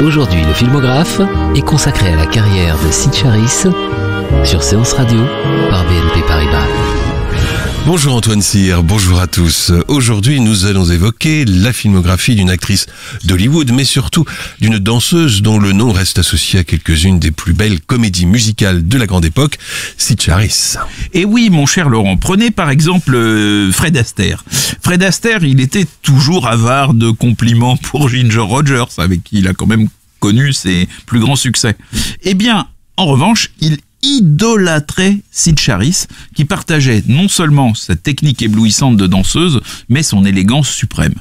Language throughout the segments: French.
Aujourd'hui, le filmographe est consacré à la carrière de Sid Charisse sur Séance Radio par BNP Paribas. Bonjour Antoine Cyr, bonjour à tous. Aujourd'hui, nous allons évoquer la filmographie d'une actrice d'Hollywood, mais surtout d'une danseuse dont le nom reste associé à quelques-unes des plus belles comédies musicales de la grande époque, Sid Charisse. Et oui, mon cher Laurent, prenez par exemple Fred Astaire. Fred Astaire, il était toujours avare de compliments pour Ginger Rogers, avec qui il a quand même connu ses plus grands succès. Eh bien, en revanche, il idolâtrait Sid Charisse, qui partageait non seulement sa technique éblouissante de danseuse, mais son élégance suprême.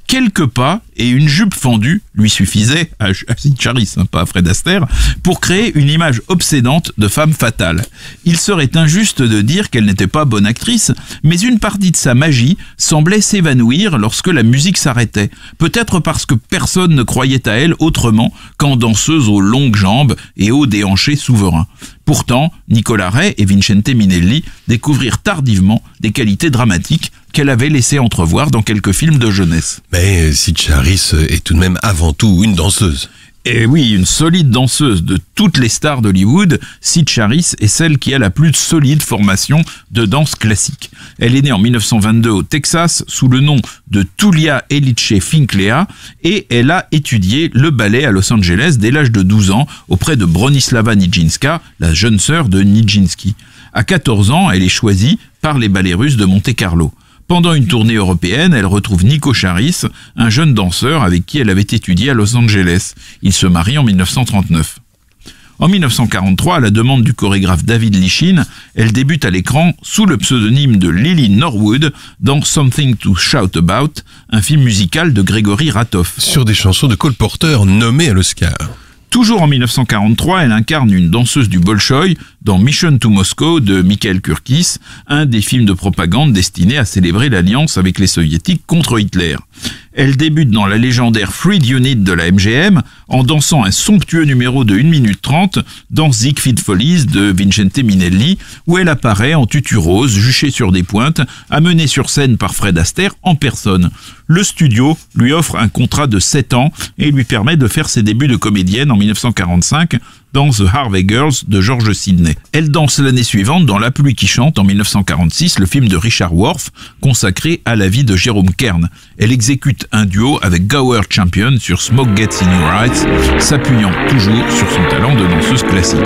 Quelques pas et une jupe fendue lui suffisaient à Sid Charisse, pas à Fred Astaire, pour créer une image obsédante de femme fatale. Il serait injuste de dire qu'elle n'était pas bonne actrice, mais une partie de sa magie semblait s'évanouir lorsque la musique s'arrêtait. Peut-être parce que personne ne croyait à elle autrement qu'en danseuse aux longues jambes et aux déhanchés souverains. Pourtant, Nicolas Ray et Vincente Minnelli découvrirent tardivement des qualités dramatiques qu'elle avait laissé entrevoir dans quelques films de jeunesse. Mais Sid Charisse est tout de même avant tout une danseuse. Et oui, une solide danseuse. De toutes les stars d'Hollywood, Sid Charisse est celle qui a la plus solide formation de danse classique. Elle est née en 1922 au Texas sous le nom de Tulia Elice Finklea et elle a étudié le ballet à Los Angeles dès l'âge de 12 ans auprès de Bronislava Nijinská, la jeune sœur de Nijinsky. À 14 ans, elle est choisie par les ballets russes de Monte-Carlo. Pendant une tournée européenne, elle retrouve Nico Charisse, un jeune danseur avec qui elle avait étudié à Los Angeles. Ils se marient en 1939. En 1943, à la demande du chorégraphe David Lichine, elle débute à l'écran sous le pseudonyme de Lily Norwood dans Something to Shout About, un film musical de Gregory Ratoff. Sur des chansons de Cole Porter nommées à l'Oscar. Toujours en 1943, elle incarne une danseuse du Bolchoï dans Mission to Moscow de Mikhail Kurkis, un des films de propagande destinés à célébrer l'alliance avec les soviétiques contre Hitler. Elle débute dans la légendaire Freed Unit de la MGM en dansant un somptueux numéro de 1 minute 30 dans Siegfried Follies de Vincente Minnelli, où elle apparaît en tutu rose, juchée sur des pointes, amenée sur scène par Fred Astaire en personne. Le studio lui offre un contrat de 7 ans et lui permet de faire ses débuts de comédienne en 1945 dans The Harvey Girls de George Sidney. Elle danse l'année suivante dans La pluie qui chante en 1946, le film de Richard Worth consacré à la vie de Jérôme Kern. Elle exécute un duo avec Gower Champion sur Smoke Gets in Your Eyes, s'appuyant toujours sur son talent de danseuse classique.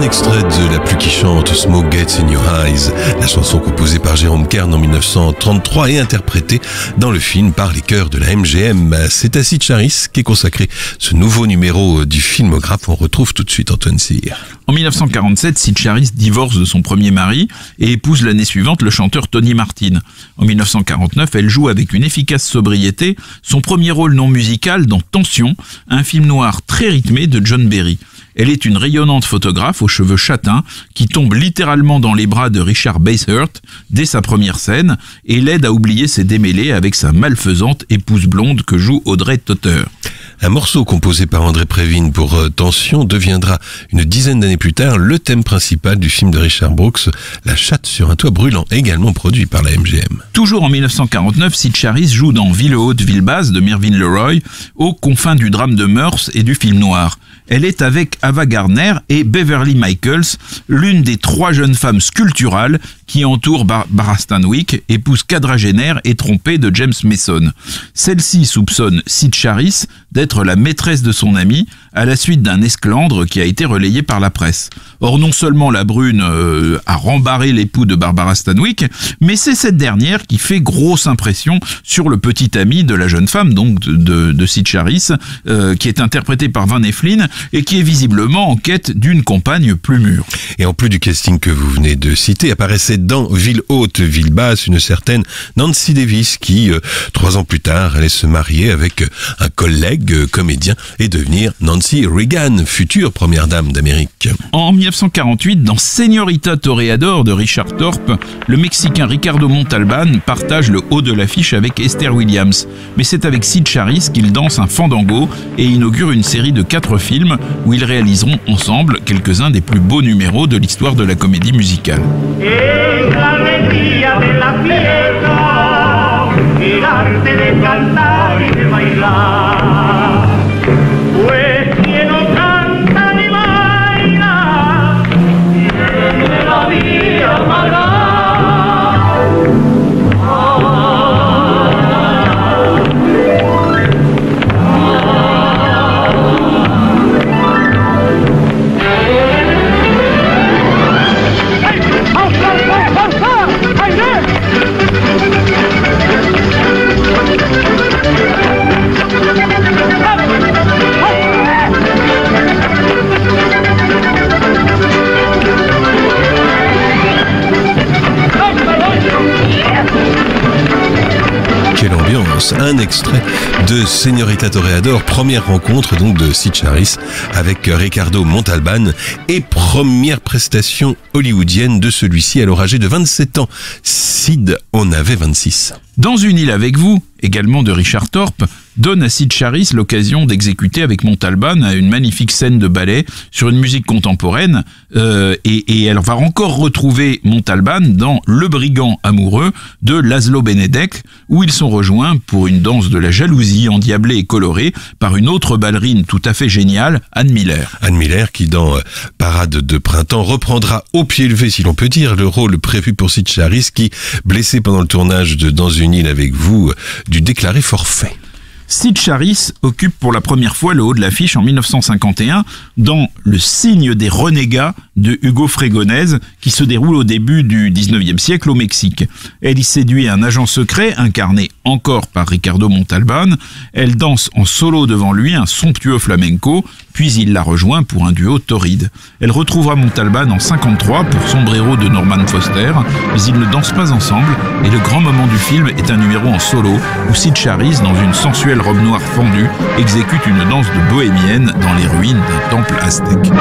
Extrait de La pluie qui chante, Smoke Gets in Your Eyes, la chanson composée par Jérôme Kern en 1933 et interprétée dans le film par les chœurs de la MGM. C'est à Sid Charisse qu'est consacré ce nouveau numéro du filmographe. On retrouve tout de suite Antoine Cyr. En 1947, Sid Charisse divorce de son premier mari et épouse l'année suivante le chanteur Tony Martin. En 1949, elle joue avec une efficace sobriété son premier rôle non musical dans Tension, un film noir très rythmé de John Berry. Elle est une rayonnante photographe aux cheveux châtains qui tombe littéralement dans les bras de Richard Basehurt dès sa première scène et l'aide à oublier ses démêlés avec sa malfaisante épouse blonde que joue Audrey Totter. Un morceau composé par André Previn pour Tension deviendra une dizaine d'années plus tard le thème principal du film de Richard Brooks, La chatte sur un toit brûlant, également produit par la MGM. Toujours en 1949, Sid Charisse joue dans Ville haute, ville basse de Mervyn LeRoy, aux confins du drame de mœurs et du film noir. Elle est avec Ava Gardner et Beverly Michaels, l'une des 3 jeunes femmes sculpturales qui entourent Barbara Stanwyck, épouse quadragénaire et trompée de James Mason. Celle-ci soupçonne Sid Charisse d'être d'être la maîtresse de son ami à la suite d'un esclandre qui a été relayé par la presse. Or, non seulement la brune a rembarré l'époux de Barbara Stanwyck, mais c'est cette dernière qui fait grosse impression sur le petit ami de la jeune femme, donc de Sid Charisse, qui est interprété par Van Heflin et qui est visiblement en quête d'une compagne plus mûre. Et en plus du casting que vous venez de citer, apparaissait dans Ville Haute, Ville Basse, une certaine Nancy Davis qui, 3 ans plus tard, allait se marier avec un collègue comédien et devenir Nancy Reagan, future première dame d'Amérique. En 1948, dans Señorita Toreador de Richard Thorpe, le Mexicain Ricardo Montalban partage le haut de l'affiche avec Esther Williams. Mais c'est avec Sid Charisse qu'ils dansent un fandango et inaugurent une série de 4 films où ils réaliseront ensemble quelques-uns des plus beaux numéros de l'histoire de la comédie musicale. Quelle ambiance! Un extrait de Señorita Toreador, première rencontre donc de Sid Charisse avec Ricardo Montalban et première prestation hollywoodienne de celui-ci alors âgé de 27 ans. Sid en avait 26. Dans Une île avec vous, également de Richard Thorpe, donne à Sid Charisse l'occasion d'exécuter avec Montalban une magnifique scène de ballet sur une musique contemporaine et elle va encore retrouver Montalban dans Le brigand amoureux de Laszlo Benedek où ils sont rejoints pour une danse de la jalousie endiablée et colorée par une autre ballerine tout à fait géniale, Anne Miller. Anne Miller qui dans Parade de printemps reprendra au pied levé si l'on peut dire le rôle prévu pour Sid Charisse qui, blessé pendant le tournage de Dans une île avec vous, dut déclarer forfait. Sid Charisse occupe pour la première fois le haut de l'affiche en 1951 dans Le signe des renégats de Hugo Fregonese qui se déroule au début du 19e siècle au Mexique. Elle y séduit un agent secret incarné encore par Ricardo Montalban. Elle danse en solo devant lui un somptueux flamenco, puis il la rejoint pour un duo torride. Elle retrouvera Montalban en 1953 pour Sombrero de Norman Foster, mais ils ne dansent pas ensemble et le grand moment du film est un numéro en solo où Sid Charisse, dans une sensuelle robe noire fendue, exécute une danse de bohémienne dans les ruines d'un temple aztèque.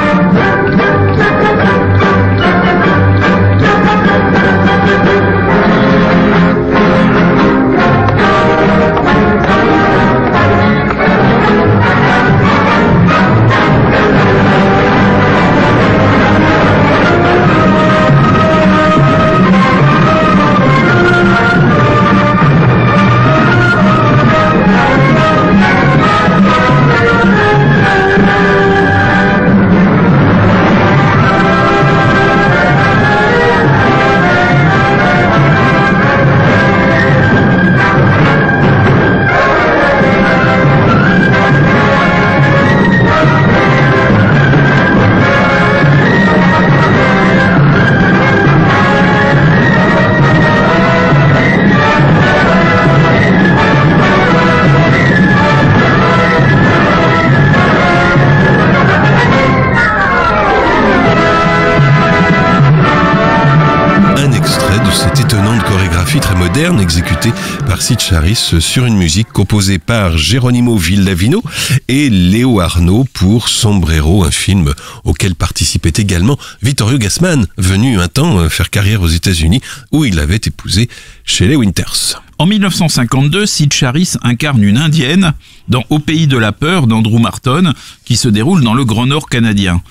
Très moderne exécutée par Sid Charisse sur une musique composée par Geronimo Villavino et Léo Arnaud pour Sombrero, un film auquel participait également Vittorio Gassman, venu un temps faire carrière aux États-Unis où il avait épousé Shelley Winters. En 1952, Sid Charisse incarne une indienne dans Au pays de la peur d'Andrew Marton, qui se déroule dans le Grand Nord canadien.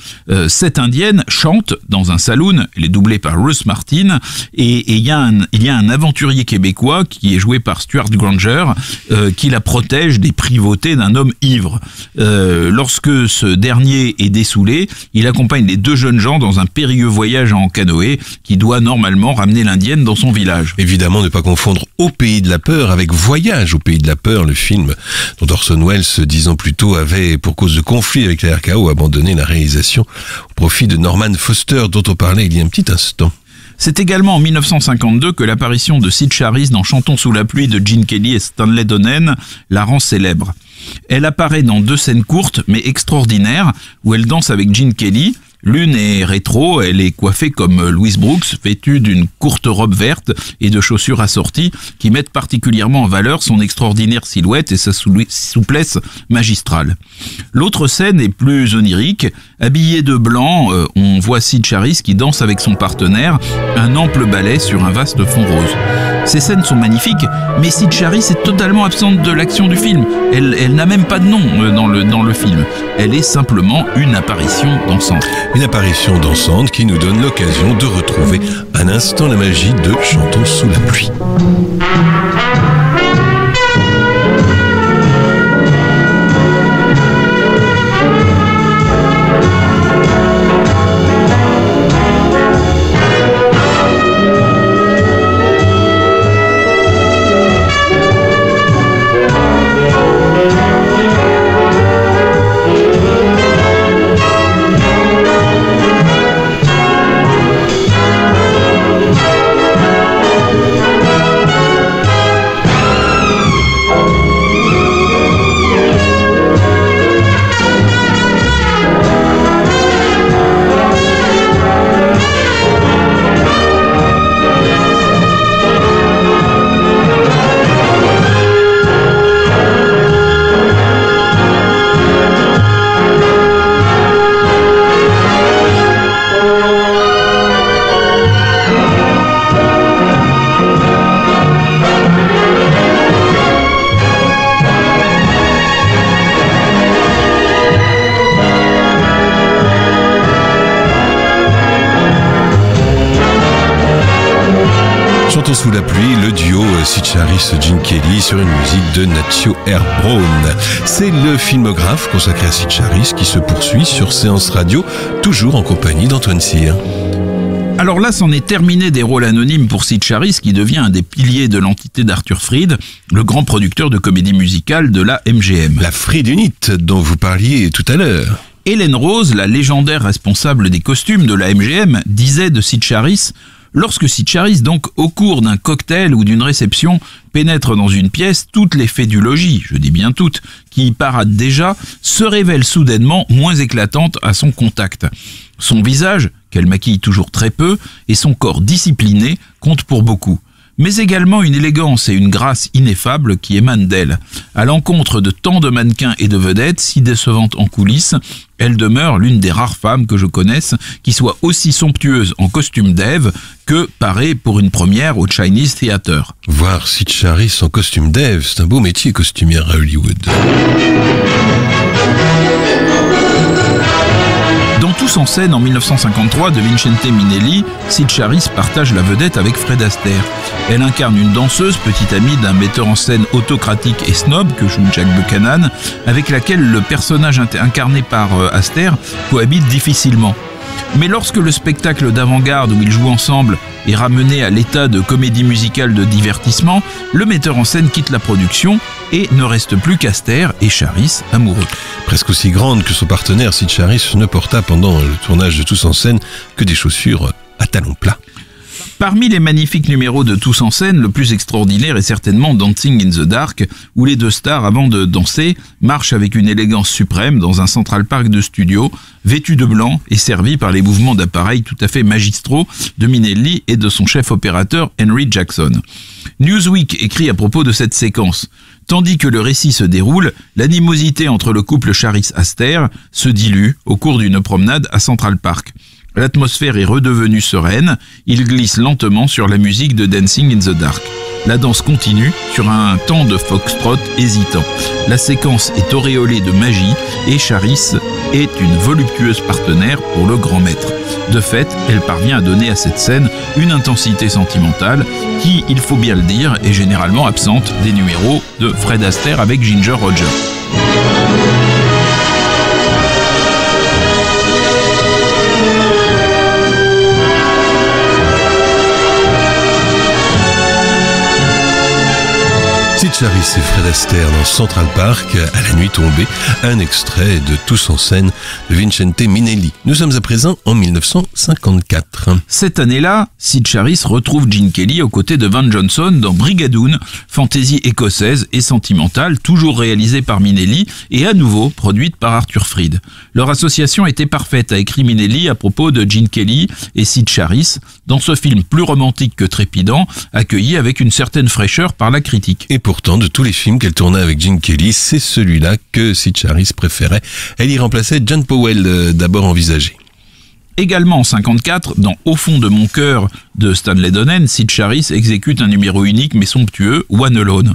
Cette indienne chante dans un saloon, elle est doublée par Ruth Martin, et il y a un aventurier québécois qui est joué par par Stuart Granger, qui la protège des privautés d'un homme ivre. Lorsque ce dernier est dessoulé, il accompagne les deux jeunes gens dans un périlleux voyage en canoë qui doit normalement ramener l'indienne dans son village. Évidemment, ne pas confondre Au pays de la peur avec Voyage au pays de la peur, le film dont Orson Welles, 10 ans plus tôt, avait, pour cause de conflit avec la RKO, abandonné la réalisation au profit de Norman Foster, dont on parlait il y a un petit instant. C'est également en 1952 que l'apparition de Sid Charisse dans Chantons sous la pluie de Gene Kelly et Stanley Donen la rend célèbre. Elle apparaît dans 2 scènes courtes mais extraordinaires où elle danse avec Gene Kelly. L'une est rétro, elle est coiffée comme Louise Brooks, vêtue d'une courte robe verte et de chaussures assorties qui mettent particulièrement en valeur son extraordinaire silhouette et sa souplesse magistrale. L'autre scène est plus onirique. Habillée de blanc, on voit Sid Charisse qui danse avec son partenaire un ample ballet sur un vaste fond rose. Ces scènes sont magnifiques, mais Sid Charisse est totalement absente de l'action du film. Elle n'a même pas de nom dans le film. Elle est simplement une apparition dansante. Une apparition dansante qui nous donne l'occasion de retrouver un instant la magie de Chantons sous la pluie. Chantons sous la pluie, le duo Sid Charisse Gene Kelly sur une musique de Nacho R. Brown. C'est le filmographe consacré à Sid Charisse qui se poursuit sur Séance Radio, toujours en compagnie d'Antoine Cyr. Alors là, c'en est terminé des rôles anonymes pour Sid Charisse qui devient un des piliers de l'entité d'Arthur Freed, le grand producteur de comédie musicale de la MGM. La Freed Unit dont vous parliez tout à l'heure. Helen Rose, la légendaire responsable des costumes de la MGM, disait de Sid Charisse: lorsque Sid Charisse, donc, au cours d'un cocktail ou d'une réception, pénètre dans une pièce, toutes les fées du logis, je dis bien toutes, qui y paradent déjà, se révèlent soudainement moins éclatantes à son contact. Son visage, qu'elle maquille toujours très peu, et son corps discipliné comptent pour beaucoup. Mais également une élégance et une grâce ineffables qui émanent d'elle. À l'encontre de tant de mannequins et de vedettes, si décevantes en coulisses, elle demeure l'une des rares femmes que je connaisse qui soit aussi somptueuse en costume d'Ève que parée pour une première au Chinese Theatre. Voir Sid Charisse en costume d'Ève, c'est un beau métier costumière à Hollywood. Dans Tous en scène en 1953 de Vincente Minnelli, Sid Charisse partage la vedette avec Fred Astaire. Elle incarne une danseuse, petite amie d'un metteur en scène autocratique et snob que joue Jack Buchanan, avec laquelle le personnage incarné par Astaire cohabite difficilement. Mais lorsque le spectacle d'avant-garde où ils jouent ensemble est ramené à l'état de comédie musicale de divertissement, le metteur en scène quitte la production et ne reste plus qu'Astaire et Charisse amoureux. Presque aussi grande que son partenaire, Sid Charisse ne porta pendant le tournage de Tous en scène que des chaussures à talons plats. Parmi les magnifiques numéros de Tous en scène, le plus extraordinaire est certainement Dancing in the Dark, où les deux stars, avant de danser, marchent avec une élégance suprême dans un Central Park de studio, vêtus de blanc et servis par les mouvements d'appareil tout à fait magistraux de Minnelli et de son chef opérateur Henry Jackson. Newsweek écrit à propos de cette séquence: tandis que le récit se déroule, l'animosité entre le couple Charisse-Astaire se dilue au cours d'une promenade à Central Park. L'atmosphère est redevenue sereine, il glisse lentement sur la musique de Dancing in the Dark. La danse continue sur un temps de foxtrot hésitant. La séquence est auréolée de magie et Charis est une voluptueuse partenaire pour le grand maître. De fait, elle parvient à donner à cette scène une intensité sentimentale qui, il faut bien le dire, est généralement absente des numéros de Fred Astaire avec Ginger Rogers. Sid Charisse et Fred Astaire dans Central Park, à la nuit tombée, un extrait de Tous en scène de Vincente Minnelli. Nous sommes à présent en 1954. Cette année-là, Sid Charisse retrouve Gene Kelly aux côtés de Van Johnson dans Brigadoon, fantaisie écossaise et sentimentale, toujours réalisée par Minnelli et à nouveau produite par Arthur Freed. Leur association était parfaite, a écrit Minnelli à propos de Gene Kelly et Sid Charisse, dans ce film plus romantique que trépidant, accueilli avec une certaine fraîcheur par la critique. Et pourtant, de tous les films qu'elle tournait avec Gene Kelly, c'est celui-là que Sid Charisse préférait. Elle y remplaçait John Powell, d'abord envisagé. Également en 1954, dans Au fond de mon cœur de Stanley Donen, Sid Charisse exécute un numéro unique mais somptueux, One Alone.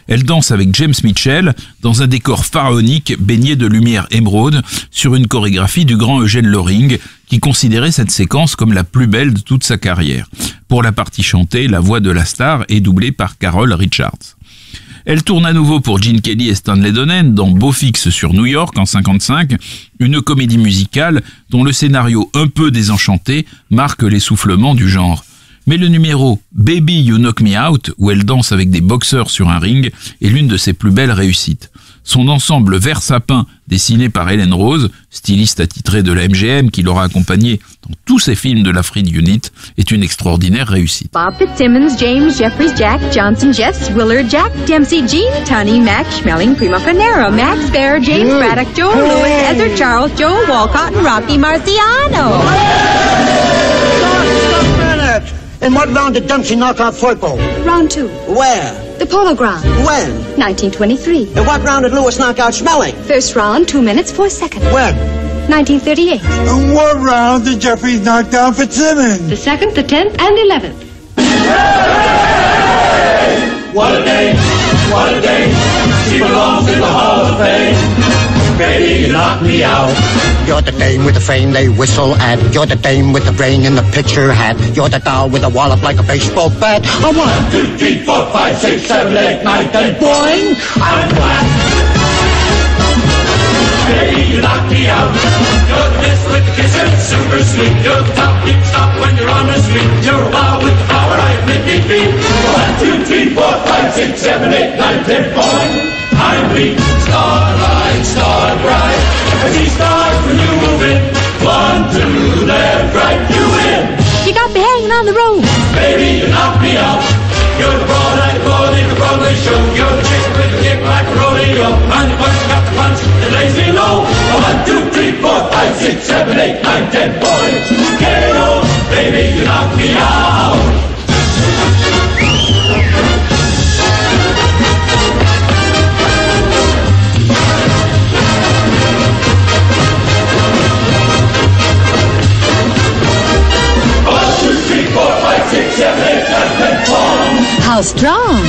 Elle danse avec James Mitchell dans un décor pharaonique baigné de lumière émeraude sur une chorégraphie du grand Eugène Loring qui considérait cette séquence comme la plus belle de toute sa carrière. Pour la partie chantée, la voix de la star est doublée par Carol Richards. Elle tourne à nouveau pour Gene Kelly et Stanley Donen dans Beau Fixe sur New York en 1955, une comédie musicale dont le scénario un peu désenchanté marque l'essoufflement du genre. Mais le numéro Baby You Knock Me Out, où elle danse avec des boxeurs sur un ring, est l'une de ses plus belles réussites. Son ensemble vert sapin, dessiné par Helen Rose, styliste attitrée de la MGM qui l'aura accompagnée dans tous ses films de la Freed Unit, est une extraordinaire réussite. Bob Fitzsimmons, James, Jeffries, Jack, Johnson, Jess, Willard, Jack, Dempsey, Gene, Tunney, Max, Schmeling, Primo Carnero, Max, Bear, James, Braddock, Joe, Lewis, Ezra, Charles, Joe, Walcott, and Rocky Marciano. In what round did Dempsey knock out Firpo? Round 2. Where? The Polo Ground. When? 1923. In what round did Lewis knock out Schmeling? First round, 2 minutes, 4 seconds. When? 1938. In what round did Jeffries knock down Fitzsimmons? The 2nd, the 10th, and 11th. What a day, what a day. She belongs in the Hall of Fame. Baby, you knock me out. You're the dame with the fame they whistle at. You're the dame with the brain in the picture hat. You're the doll with a wallop like a baseball bat. A 1, 2, 3, 4, 5, 6, 7, 8, 9, 10. boing! I'm black. Baby, you knock me out. You're the best with the kiss and super sweet. You're the top, you stop when you're on the street. You're a wow with the power, I admit defeat. 1, 2, 3, 4, 5, 6, 7, 8, 9, 10. Boing! I'm weak. Starlight, star bright. I see stars when you move in. 1, 2, left, right, you win. You got me hanging on the rope. Baby, you knock me out. You're the broad-eyed boy in the Broadway show. You're the chick with the kick like a rodeo. I'm the punch, got the punch that lays me low. 1, 2, 3, 4, 5, 6, 7, 8, 9, 10. Boys, KO. Baby, you knock me out. How strong?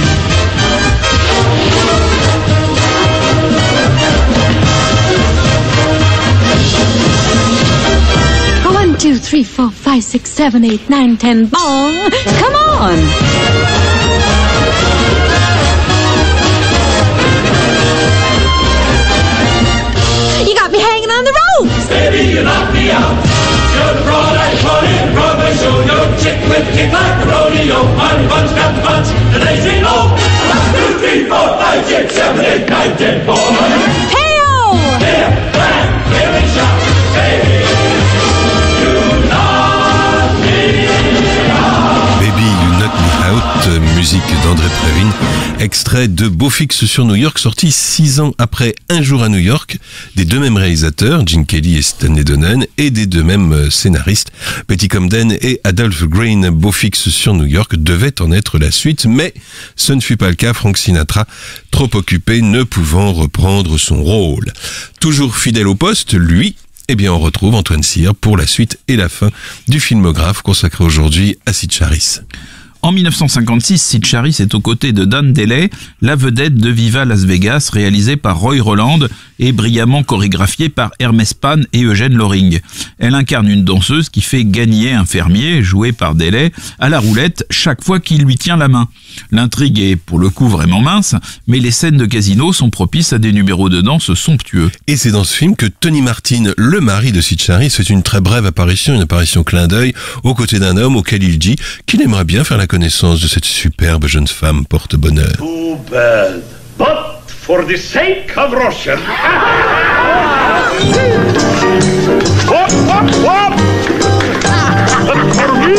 One, 2, 3, 4, 5, 6, 7, 8, 9, 10. Bong! Come on! You got me hanging on the ropes! Baby, you knock me out. You're the broad-eyed boy in the Broadway show. You're the chick with the kick like a rodeo. I'm the punch, got the punch, the lazy low. 1, 2, 3, 4, 5, 6, 7, 8, 9, 10, boy. Hey-o! Here, bang, really shot, baby. You knock me out. Baby, You Knock Me Out, musique d'André Previn, extrait de Beau Fixe sur New York, sorti 6 ans après Un jour à New York, des deux mêmes réalisateurs, Gene Kelly et Stanley Donen, et des deux mêmes scénaristes, Betty Comden et Adolph Green. Beau Fixe sur New York devait en être la suite, mais ce ne fut pas le cas. Frank Sinatra, trop occupé, ne pouvant reprendre son rôle. Toujours fidèle au poste, lui, Eh bien, on retrouve Antoine Cyr pour la suite et la fin du filmographe consacré aujourd'hui à Sid Charisse. En 1956, Sid Charisse est aux côtés de Dan Deley, la vedette de Viva Las Vegas, réalisée par Roy Roland et brillamment chorégraphiée par Hermes Pan et Eugène Loring. Elle incarne une danseuse qui fait gagner un fermier, joué par Deley, à la roulette chaque fois qu'il lui tient la main. L'intrigue est pour le coup vraiment mince, mais les scènes de casino sont propices à des numéros de danse somptueux. Et c'est dans ce film que Tony Martin, le mari de Sid Charisse, fait une très brève apparition, une apparition clin d'œil, aux côtés d'un homme auquel il dit qu'il aimerait bien faire la connaissance de cette superbe jeune femme porte-bonheur. Too bad, but for the sake of Russia. What? But for me?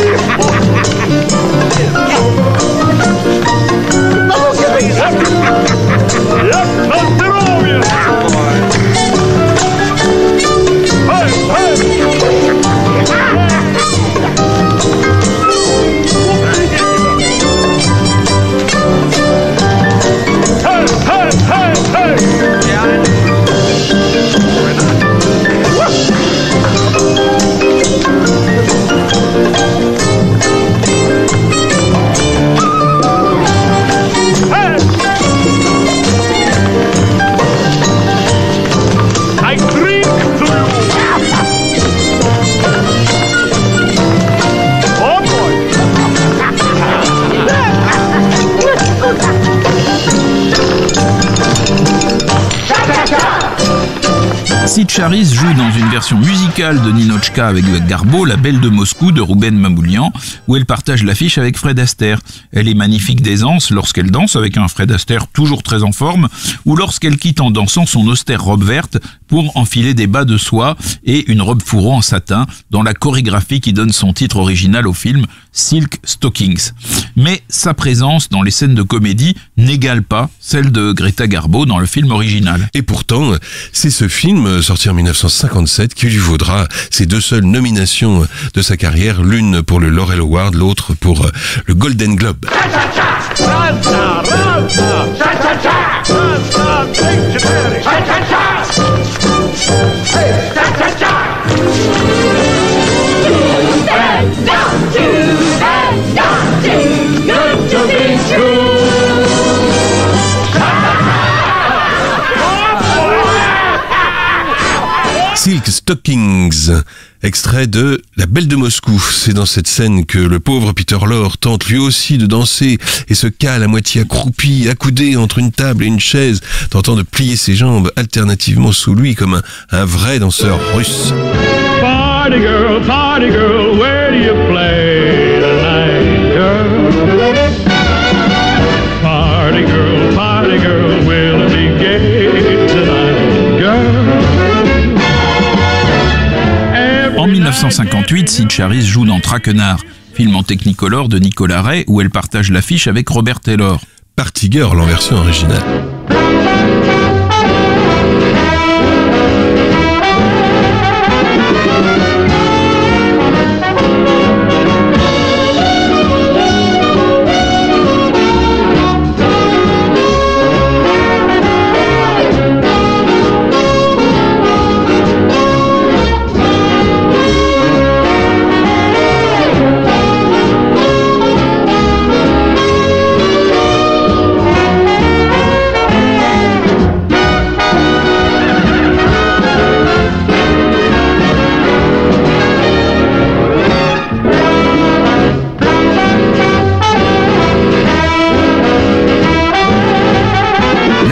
Sid Charisse joue dans une version musicale de Ninochka avec Garbo, La Belle de Moscou de Rouben Mamoulian, où elle partage l'affiche avec Fred Astaire. Elle est magnifique d'aisance lorsqu'elle danse avec un Fred Astaire toujours très en forme, ou lorsqu'elle quitte en dansant son austère robe verte pour enfiler des bas de soie et une robe fourreau en satin dans la chorégraphie qui donne son titre original au film Silk Stockings. Mais sa présence dans les scènes de comédie n'égale pas celle de Greta Garbo dans le film original. Et pourtant, c'est ce film, sorti en 1957, qui lui vaudra ses deux seules nominations de sa carrière, l'une pour le Laurel Award, l'autre pour le Golden Globe. Silk Stockings, extrait de La Belle de Moscou. C'est dans cette scène que le pauvre Peter Lorre tente lui aussi de danser et se cale à moitié accroupi, accoudé entre une table et une chaise, tentant de plier ses jambes alternativement sous lui comme un vrai danseur russe. Party girl, where do you play tonight, girl? Party girl, will it be gay tonight, girl? En 1958, Sid Charisse joue dans Traquenard, film en Technicolor de Nicolas Ray, où elle partage l'affiche avec Robert Taylor. Party Girl en version originale.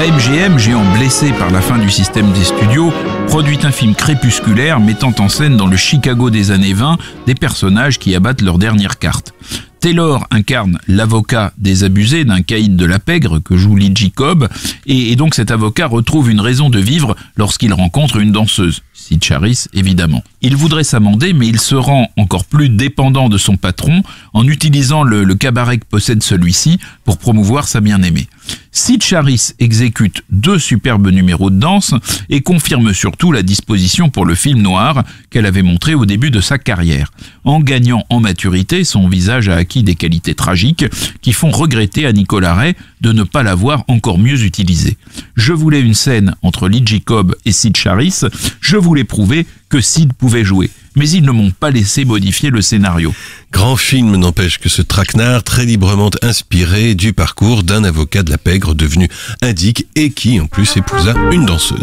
MGM, géant blessé par la fin du système des studios, produit un film crépusculaire mettant en scène dans le Chicago des années 20 des personnages qui abattent leur dernière carte. Taylor incarne l'avocat désabusé d'un caïd de la pègre que joue Lee Jacob, et donc cet avocat retrouve une raison de vivre lorsqu'il rencontre une danseuse, Sid Charisse évidemment. Il voudrait s'amender, mais il se rend encore plus dépendant de son patron en utilisant le cabaret que possède celui-ci pour promouvoir sa bien-aimée. Sid Charisse exécute 2 superbes numéros de danse et confirme surtout la disposition pour le film noir qu'elle avait montré au début de sa carrière. En gagnant en maturité, son visage a acquis des qualités tragiques qui font regretter à Nicolas Ray de ne pas l'avoir encore mieux utilisé. Je voulais une scène entre Lee Jacob et Sid Charisse, je voulais voulait prouver que Sid pouvait jouer. Mais ils ne m'ont pas laissé modifier le scénario. Grand film n'empêche que ce traquenard, très librement inspiré du parcours d'un avocat de la pègre devenu indique et qui en plus épousa une danseuse.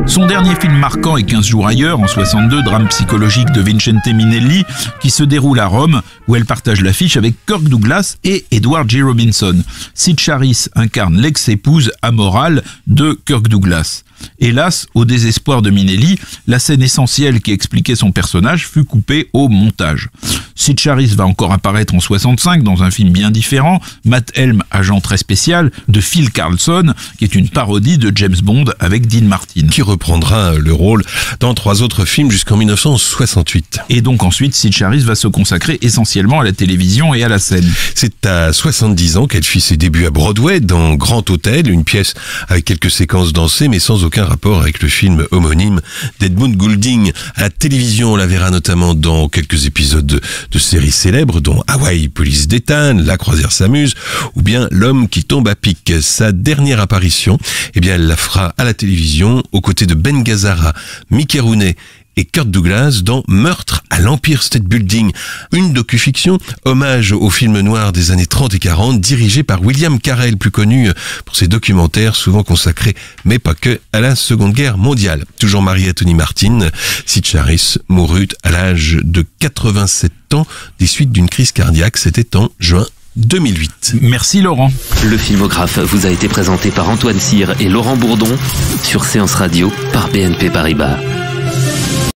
Son dernier film marquant est 15 jours ailleurs, en 62, drame psychologique de Vincente Minnelli, qui se déroule à Rome, où elle partage l'affiche avec Kirk Douglas et Edward G. Robinson. Sid Charisse incarne l'ex-épouse amorale de Kirk Douglas. Hélas, au désespoir de Minnelli, la scène essentielle qui expliquait son personnage fut coupée au montage. Sid Charisse va encore apparaître en 65 dans un film bien différent, Matt Helm, agent très spécial, de Phil Carlson, qui est une parodie de James Bond avec Dean Martin. Qui reprendra le rôle dans 3 autres films jusqu'en 1968. Et donc ensuite, Sid Charisse va se consacrer essentiellement à la télévision et à la scène. C'est à 70 ans qu'elle fit ses débuts à Broadway dans Grand Hôtel, une pièce avec quelques séquences dansées mais sans aucun rapport avec le film homonyme d'Edmund Goulding. À la télévision, on la verra notamment dans quelques épisodes de séries célèbres dont Hawaii Police d'Ethan, La Croisière s'amuse ou bien L'homme qui tombe à pic. Sa dernière apparition, eh bien, elle la fera à la télévision aux côtés de Ben Gazzara, Mickey Rooney et Kirk Douglas dans Meurtre à l'Empire State Building, une docu-fiction hommage au film noir des années 30 et 40 dirigé par William Carell, plus connu pour ses documentaires souvent consacrés, mais pas que, à la Seconde Guerre mondiale. Toujours marié à Tony Martin, Sid Charisse mourut à l'âge de 87 ans des suites d'une crise cardiaque. C'était en juin 2008. Merci Laurent. Le filmographe vous a été présenté par Antoine Cyr et Laurent Bourdon sur Séance Radio par BNP Paribas.